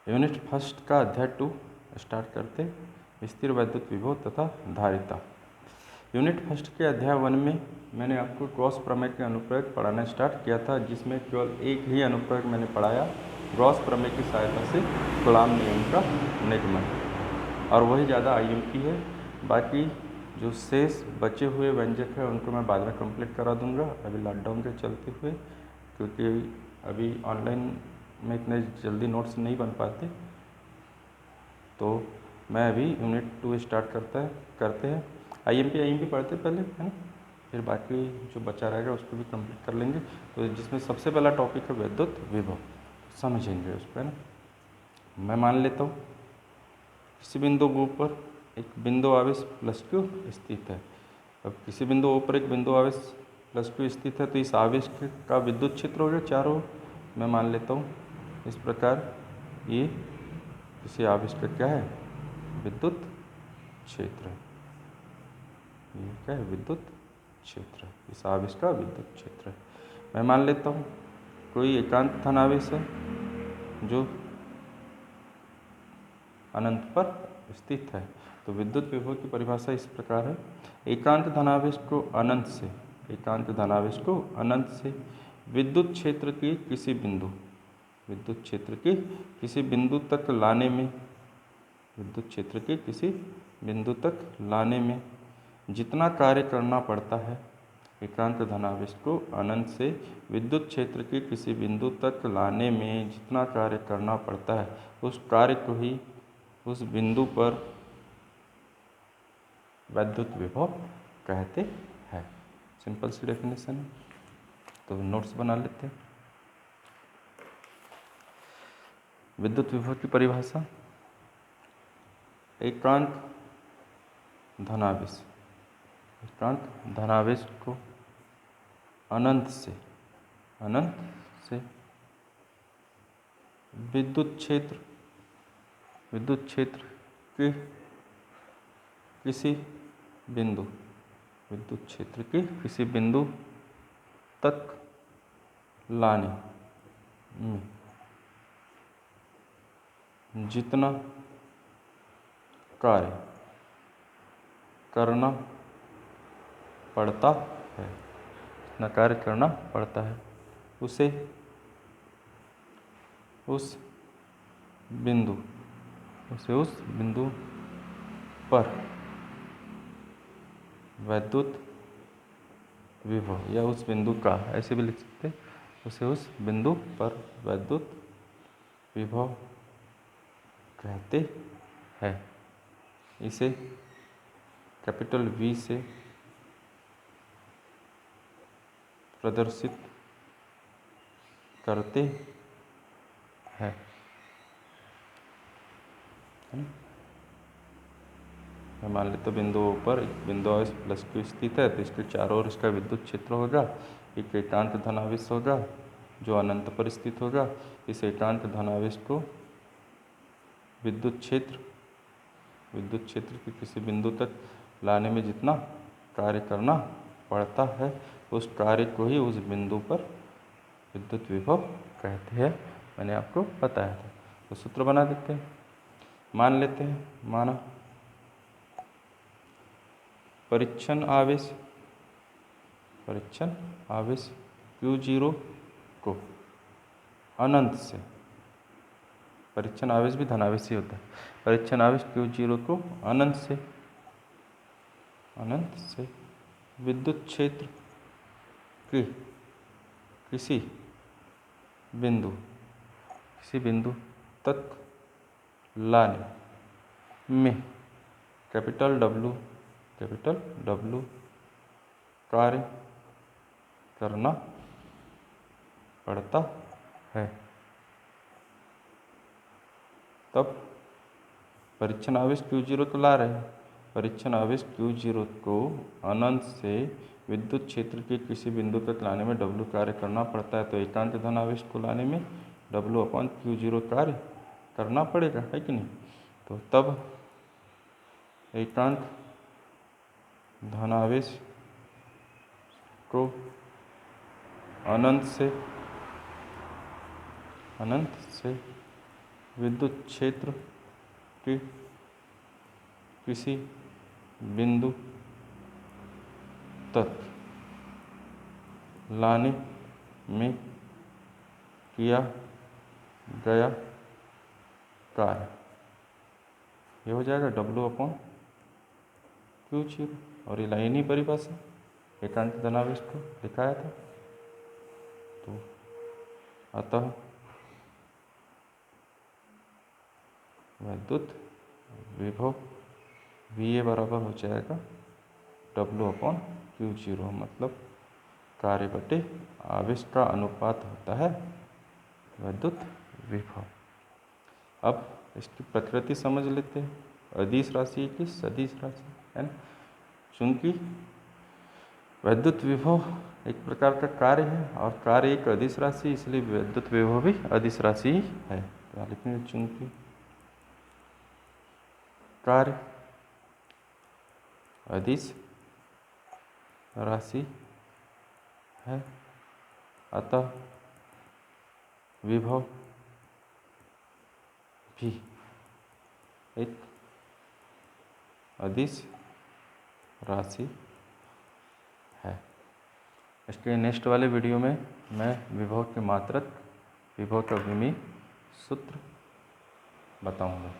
Unit first का अध्याय 2 start करते। स्थिर वैद्युत विभव तथा धारिता। यूनिट फर्स्ट के अध्याय 1 में मैंने आपको गॉस प्रमेय के अनुप्रयोग पढ़ाना स्टार्ट किया था, जिसमें केवल एक ही अनुप्रयोग मैंने पढ़ाया, गॉस प्रमेय की सहायता से कूलाम नियम का निगमन, और वही ज़्यादा आईएमपी है। बाकी जो शेष बचे हुए व्यंजक है उनको मैं बाद में कंप्लीट करा दूंगा, अभी लॉकडाउन के चलते हुए, क्योंकि अभी ऑनलाइन में इतने जल्दी नोट्स नहीं बन पाते। तो मैं अभी यूनिट 2 स्टार्ट करते हैं। आईएमपी पढ़ते पहले, है ना, फिर बाकी जो बचा रहेगा उसको भी कंप्लीट कर लेंगे। तो जिसमें सबसे पहला टॉपिक है विद्युत विभव, समझेंगे उसको, है ना। मैं मान लेता हूँ किसी बिंदु O पर एक बिंदु आवेश +Q स्थित है। अब किसी बिंदु O पर एक बिंदु आवेश +Q स्थित है, तो इस आवेश का विद्युत क्षेत्र हो गया चारों। मैं मान लेता हूँ इस प्रकार, ये किसी आवेश का क्या है, विद्युत क्षेत्र है। ये क्या है, विद्युत क्षेत्र है, इस आवेश का विद्युत क्षेत्र है। मैं मान लेता हूँ कोई एकांत धनावेश है जो अनंत पर स्थित है। तो विद्युत विभव की परिभाषा इस प्रकार है, एकांत धनावेश को अनंत से विद्युत क्षेत्र के किसी बिंदु तक लाने में जितना कार्य करना पड़ता है, एकांत धनावेश को अनंत से विद्युत क्षेत्र के किसी बिंदु तक लाने में जितना कार्य करना पड़ता है, उस कार्य को ही उस बिंदु पर वैद्युत विभव कहते हैं। सिंपल सी डेफिनेशन है, तो नोट्स बना लेते हैं। विद्युत विभव की परिभाषा, एकांत धनावेश को अनंत से विद्युत क्षेत्र के किसी बिंदु तक लाने में जितना कार्य करना पड़ता है, उसे उस बिंदु पर वैद्युत विभव, या उस बिंदु का, ऐसे भी लिख सकते हैं, उसे उस बिंदु पर वैद्युत विभव कहते हैं। इसे कैपिटल V से प्रदर्शित करते हैं। मैं मान लेता हूँ बिंदु पर एक बिंदु आवेश +Q स्थित है, तो इसके चारों ओर इसका विद्युत क्षेत्र होगा। एक एकांत धनावेश होगा जो अनंत पर स्थित होगा। इस एकांत धनावेश को विद्युत क्षेत्र के किसी बिंदु तक लाने में जितना कार्य करना पड़ता है, उस कार्य को ही उस बिंदु पर विद्युत विभव कहते हैं। मैंने आपको बताया था। तो सूत्र बना देते हैं, मान लेते हैं, माना परीक्षण आवेश Q0 को अनंत से, परीक्षण आवेश भी धनावेश ही होता है, परीक्षण आवेश Q0 को अनंत से विद्युत क्षेत्र के किसी बिंदु तक लाने में कैपिटल W कार्य करना पड़ता है। तब परीक्षण आवेश Q0 को ला रहे हैं, परीक्षण आवेश Q0 को अनंत से विद्युत क्षेत्र के किसी बिंदु तक लाने में W कार्य करना पड़ता है। तो एकांत धनावेश को लाने में W/Q0 कार्य करना पड़ेगा, है कि नहीं। तो तब एकांत धनावेश को अनंत से विद्युत क्षेत्र के किसी बिंदु तक लाने में किया गया कार्य, ये हो जाएगा W/Q0। और ये लाइनी परिभाषा एकांक धनावेश को दिखाया था। तो अतः विद्युत विभव VA बराबर हो जाएगा W/Q0, मतलब कार्य बटे आवेश का अनुपात होता है विद्युत विभव। अब इसकी प्रकृति समझ लेते हैं। अदिश राशि की सदिश राशि है ना, चूंकि विद्युत विभव एक प्रकार का कार्य है और कार्य एक अदिश राशि, इसलिए विद्युत विभव भी अदिश राशि ही है। तो लिखेंगे चूंकि कार्य अदिश राशि है, अतः विभव भी एक अदिश राशि है। इसके नेक्स्ट वाले वीडियो में मैं विभव के मात्रक, विभव का विमीय सूत्र बताऊंगा।